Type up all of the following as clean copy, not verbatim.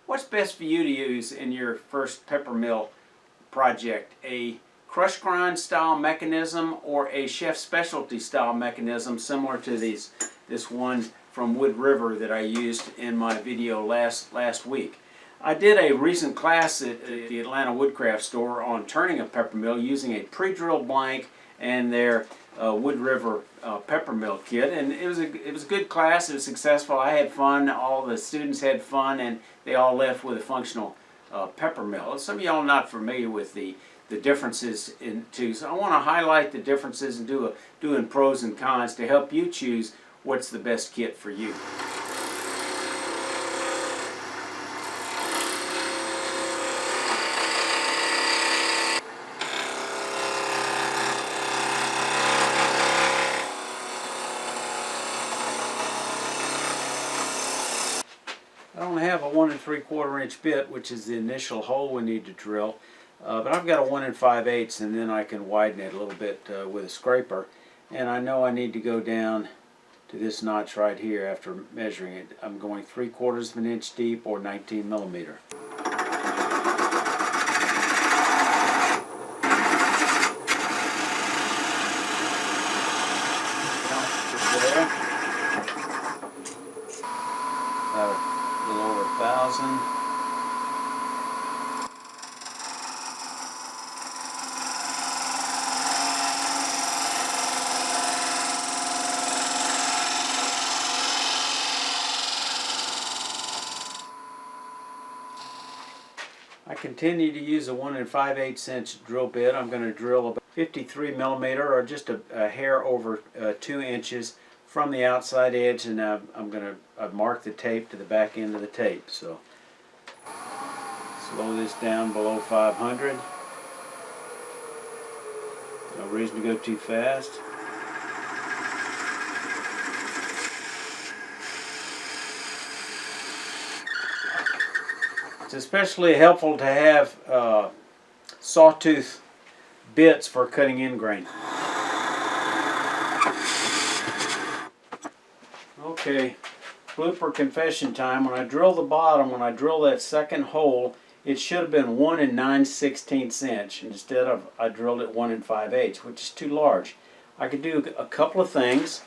What's best for you to use in your first pepper mill project? A Crushgrind style mechanism or a Chef Specialties style mechanism similar to this one from Wood River that I used in my video last week. I did a recent class at the Atlanta Woodcraft store on turning a pepper mill using a pre-drilled blank and their Wood River pepper mill kit, and it was a good class. It was successful. I had fun. All the students had fun, and they all left with a functional pepper mill. Some of y'all are not familiar with the differences in two, so I want to highlight the differences and doing pros and cons to help you choose what's the best kit for you. I don't have a 1 3/4 inch bit, which is the initial hole we need to drill, but I've got a 1 5/8, and then I can widen it a little bit with a scraper. And I know I need to go down to this notch right here after measuring it. I'm going 3/4 of an inch deep or 19 millimeter. A little over 1,000. I continue to use a 1 5/8 inch drill bit. I'm going to drill about 53 millimeter or just a hair over 2 inches from the outside edge, and I'm going to mark the tape to the back end of the tape. So slow this down below 500. No reason to go too fast. It's especially helpful to have sawtooth bits for cutting end grain. Okay, blooper confession time. When I drill the bottom, when I drill that second hole, it should have been 1 9/16 inch. Instead of, I drilled it 1 5/8, which is too large. I could do a couple of things.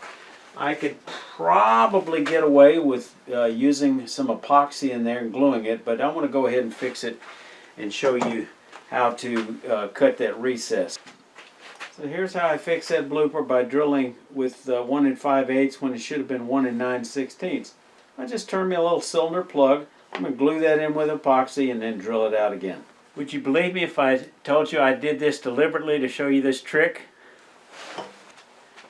I could probably get away with using some epoxy in there and gluing it, but I want to go ahead and fix it and show you how to cut that recess. So here's how I fix that blooper by drilling with 1 5/8 when it should have been 1 9/16. I just turn me a little cylinder plug. I'm going to glue that in with epoxy and then drill it out again. Would you believe me if I told you I did this deliberately to show you this trick?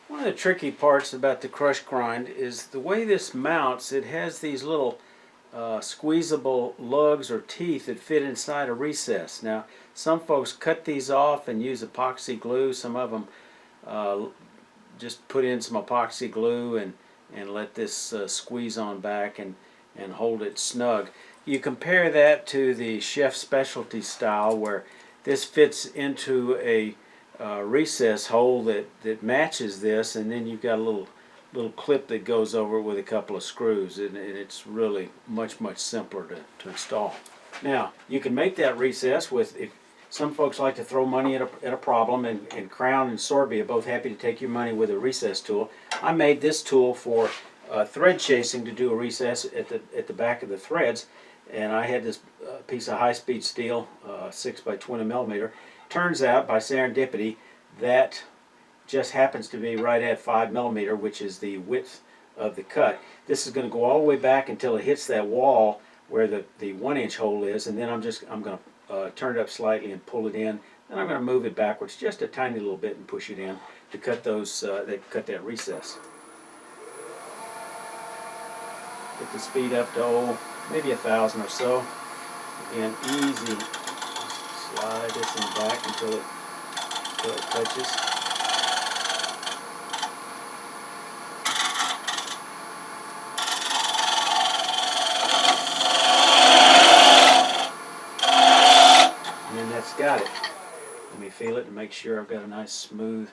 One of the tricky parts about the Crushgrind is the way this mounts. It has these little squeezable lugs or teeth that fit inside a recess. Now, some folks cut these off and use epoxy glue. Some of them just put in some epoxy glue and let this squeeze on back and hold it snug. You compare that to the Chef Specialties style, where this fits into a recess hole that matches this, and then you've got a little clip that goes over it with a couple of screws, and it's really much simpler to install. Now, you can make that recess with, if some folks like to throw money at a problem, and Crown and Sorby are both happy to take your money with a recess tool. I made this tool for thread chasing to do a recess at the back of the threads, and I had this piece of high-speed steel, 6 by 20 millimeter. Turns out, by serendipity, that just happens to be right at 5 millimeter, which is the width of the cut. This is going to go all the way back until it hits that wall where the 1 inch hole is, and then I'm going to turn it up slightly and pull it in, and I'm going to move it backwards just a tiny little bit and push it in to cut cut that recess. Get the speed up to maybe 1,000 or so. Again, easy. Slide this in the back until it touches. And then that's got it. Let me feel it and make sure I've got a nice smooth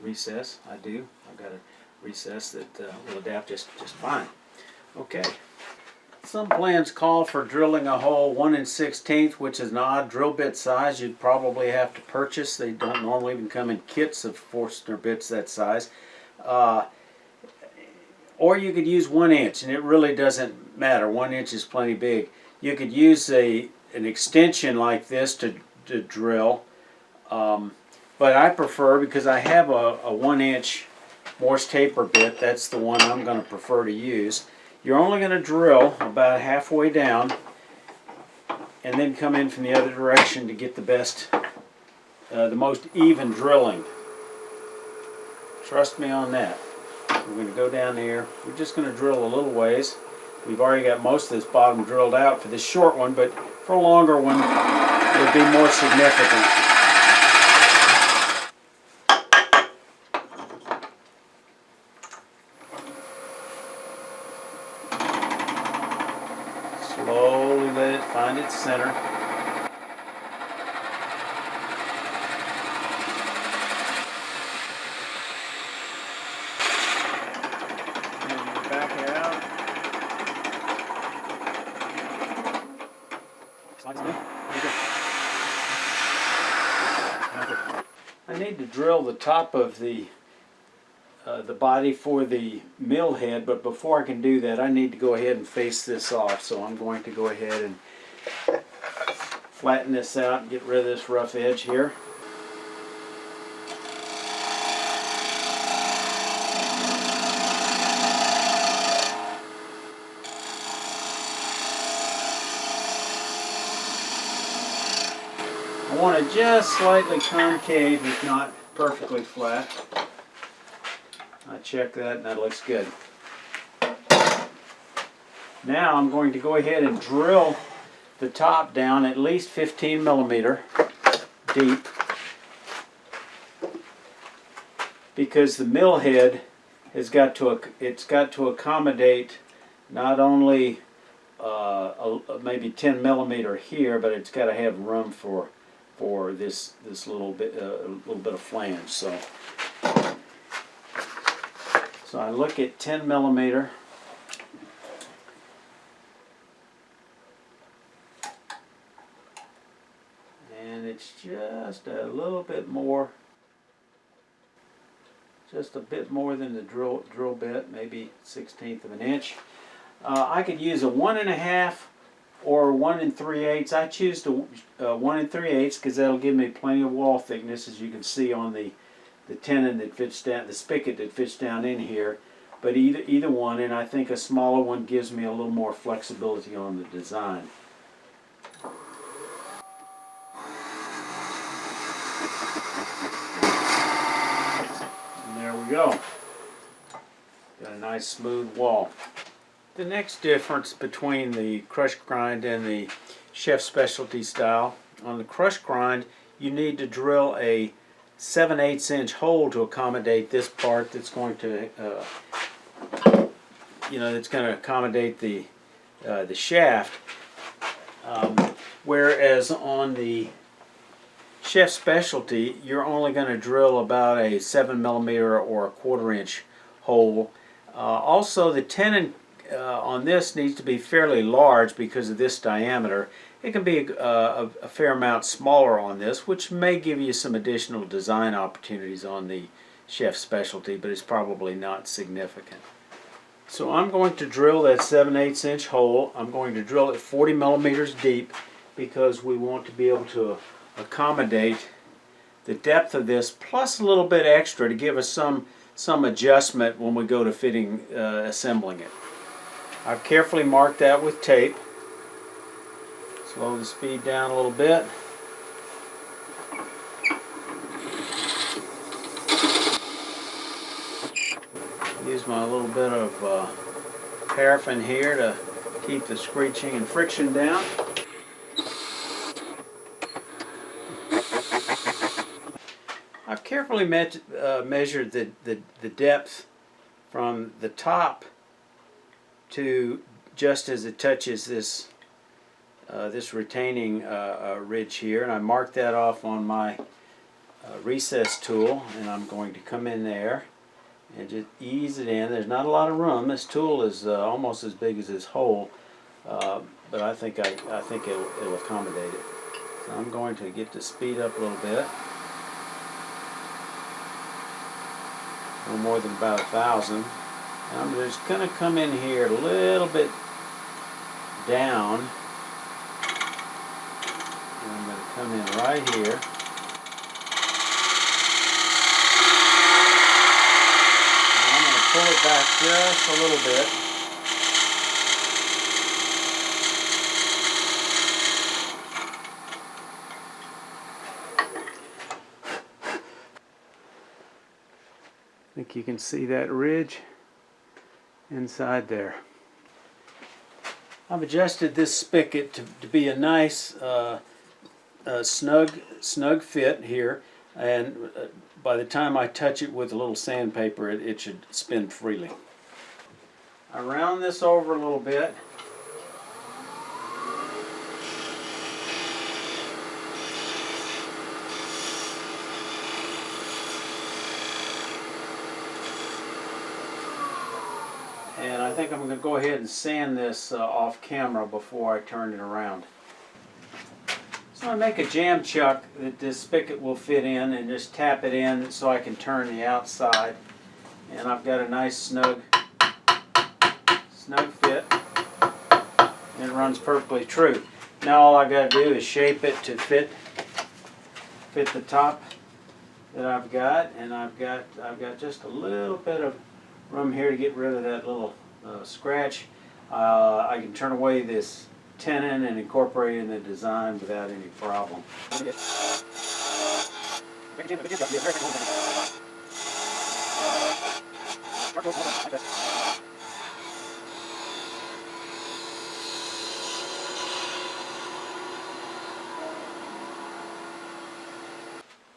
recess. I do. I've got a recess that will adapt just fine. Okay. Some plans call for drilling a hole 1 1/16, which is an odd drill bit size. You'd probably have to purchase. They don't normally even come in kits of Forstner bits that size. Or you could use 1 inch, and it really doesn't matter. 1 inch is plenty big. You could use an extension like this to drill, but I prefer, because I have a 1 inch Morse taper bit, that's the one I'm going to prefer to use. You're only going to drill about halfway down and then come in from the other direction to get the most even drilling. Trust me on that. We're going to go down here. We're just going to drill a little ways. We've already got most of this bottom drilled out for this short one, but for a longer one it would be more significant. Slowly let it find its center. And back it out. I need to drill the top of the body for the mill head, but before I can do that I need to go ahead and face this off. So I'm going to go ahead and flatten this out and get rid of this rough edge here. I want it just slightly concave, if not perfectly flat. I check that and that looks good. Now I'm going to go ahead and drill the top down at least 15 millimeter deep, because the mill head has got to accommodate not only maybe 10 millimeter here, but it's got to have room for this little bit of flange. So I look at 10 millimeter. And it's just a little bit more, just a bit more than the drill bit, maybe 1/16 of an inch. I could use a 1 1/2 or 1 3/8. I choose to 1 3/8 because that'll give me plenty of wall thickness, as you can see on the tenon that fits down, the spigot that fits down in here. But either one, and I think a smaller one gives me a little more flexibility on the design. And there we go. Got a nice smooth wall. The next difference between the Crushgrind and the Chef Specialty style, on the Crushgrind you need to drill a 7/8 inch hole to accommodate this part that's going to that's going to accommodate the shaft, whereas on the Chef Specialty you're only going to drill about a 7 millimeter or a 1/4 inch hole. Also the tenon on this needs to be fairly large because of this diameter. It can be a fair amount smaller on this, which may give you some additional design opportunities on the Chef Specialty, but it's probably not significant. So I'm going to drill that 7/8 inch hole. I'm going to drill it 40 millimeters deep because we want to be able to accommodate the depth of this, plus a little bit extra to give us some adjustment when we go to assembling it. I've carefully marked that with tape. Slow the speed down a little bit. Use my little bit of paraffin here to keep the screeching and friction down. I've carefully measured the depth from the top to just as it touches this retaining ridge here, and I marked that off on my recess tool, and I'm going to come in there and just ease it in. There's not a lot of room. This tool is almost as big as this hole, but I think it'll accommodate it. So I'm going to get the speed up a little bit. No more than about 1,000. And I'm just going to come in here a little bit down. And I'm going to come in right here. And I'm going to pull it back just a little bit. I think you can see that ridge inside there. I've adjusted this spigot to be a nice snug fit here, and by the time I touch it with a little sandpaper, it should spin freely. I round this over a little bit. And I think I'm going to go ahead and sand this off camera before I turn it around. So I make a jam chuck that this spigot will fit in, and just tap it in so I can turn the outside. And I've got a nice snug fit. And it runs perfectly true. Now all I got to do is shape it to fit the top that I've got, and I've got just a little bit of room here to get rid of that little scratch. I can turn away this tenon and incorporate it in the design without any problem.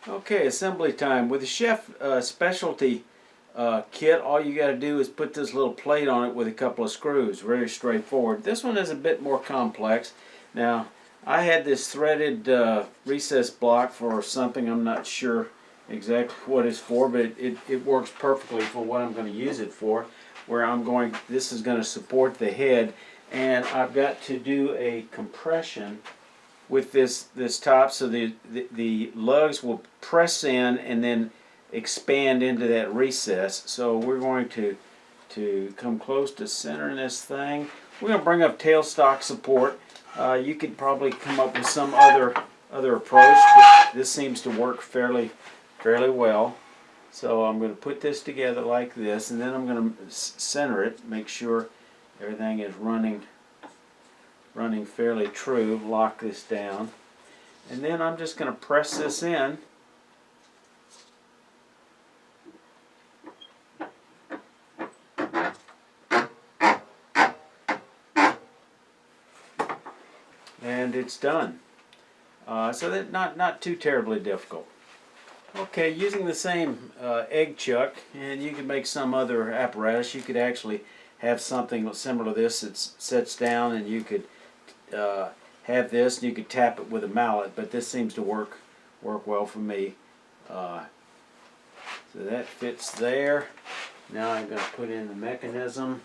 Okay, assembly time. With the Chef Specialty kit, all you got to do is put this little plate on it with a couple of screws. Very straightforward. This one is a bit more complex. Now, I had this threaded recess block for something. I'm not sure exactly what it's for, but it works perfectly for what I'm going to use it for. This is going to support the head, and I've got to do a compression with this top, so the lugs will press in and then expand into that recess. So we're going to come close to centering this thing. We're going to bring up tailstock support. You could probably come up with some other approach, but this seems to work fairly well. So I'm going to put this together like this, and then I'm going to center it, make sure everything is running fairly true. Lock this down, and then I'm just going to press this in. And it's done. So that's not too terribly difficult. Okay, using the same egg chuck, and you can make some other apparatus. You could actually have something similar to this that sets down, and you could have this, and you could tap it with a mallet. But this seems to work well for me. So that fits there. Now I'm going to put in the mechanism,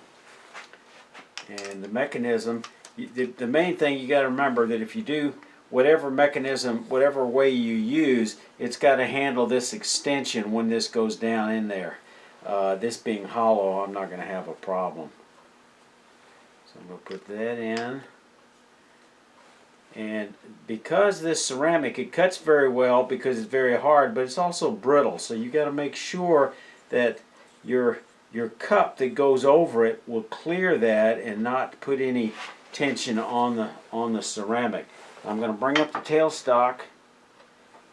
and the mechanism. The main thing you got to remember that if you do whatever mechanism, whatever way you use, it's got to handle this extension when this goes down in there. This being hollow, I'm not going to have a problem. So I'm going to put that in. And because this ceramic, it cuts very well because it's very hard, but it's also brittle. So you got to make sure that your cup that goes over it will clear that and not put any tension on the ceramic. I'm going to bring up the tailstock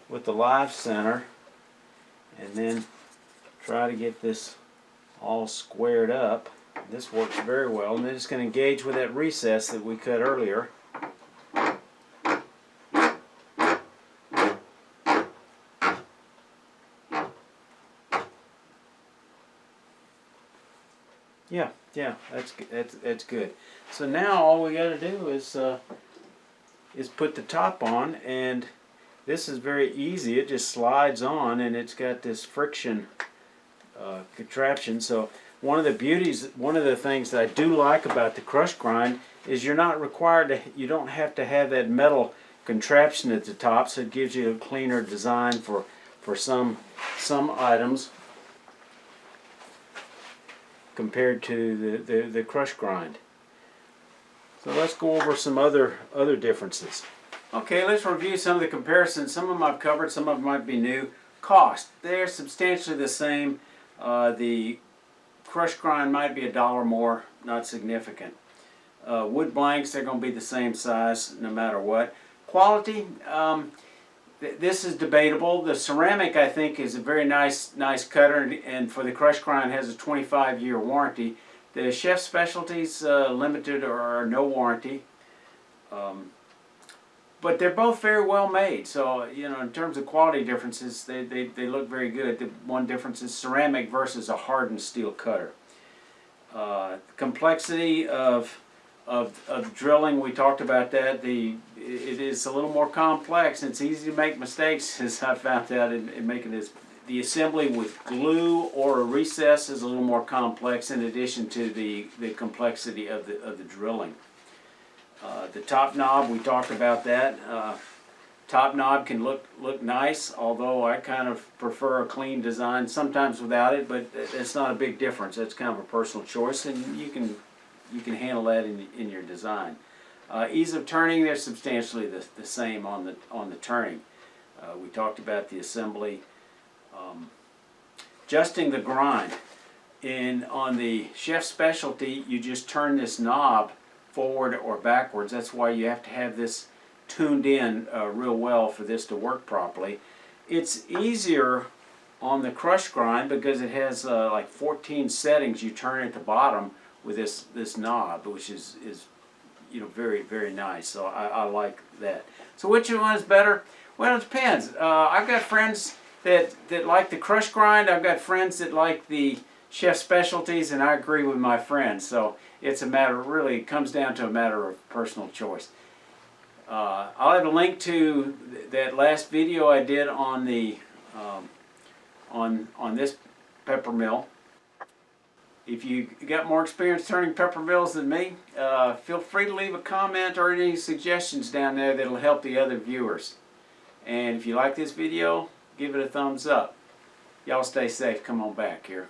with the live center, and then try to get this all squared up. This works very well, and then it's going to engage with that recess that we cut earlier. Yeah, that's good. So now all we got to do is put the top on, and this is very easy. It just slides on, and it's got this friction contraption. So one of the beauties, one of the things that I do like about the Crushgrind is you're not required to, you don't have to have that metal contraption at the top, so it gives you a cleaner design for some items compared to the Crushgrind. So let's go over some other differences. Okay, let's review some of the comparisons. Some of them I've covered, some of them might be new. Cost, they're substantially the same. The Crushgrind might be $1 more, not significant. Wood blanks, they're going to be the same size no matter what. Quality, this is debatable. The ceramic, I think, is a very nice cutter, and for the Crushgrind has a 25-year warranty. The Chef Specialties, limited or no warranty. But they're both very well made, so you know, in terms of quality differences, they look very good. The one difference is ceramic versus a hardened steel cutter. Complexity of drilling, we talked about that. It is a little more complex, and it's easy to make mistakes, as I found out in making this. The assembly with glue or a recess is a little more complex, in addition to the complexity of the drilling. The top knob, we talked about that. Top knob can look nice, although I kind of prefer a clean design, sometimes without it, but it's not a big difference. It's kind of a personal choice, and you can handle that in your design. Ease of turning, they're substantially the same on the turning. We talked about the assembly. Adjusting the grind. On the Chef Specialty, you just turn this knob forward or backwards. That's why you have to have this tuned in real well for this to work properly. It's easier on the Crushgrind because it has like 14 settings you turn at the bottom with this knob, which is you know, very nice. So I like that. So which one is better? Well, it depends. I've got friends that like the Crushgrind. I've got friends that like the Chef Specialties, and I agree with my friends. So it's a matter, really, it comes down to a matter of personal choice. I'll have a link to that last video I did on the on this pepper mill. If you got more experience turning pepper mills than me, feel free to leave a comment or any suggestions down there that'll help the other viewers. And if you like this video, give it a thumbs up. Y'all stay safe. Come on back here.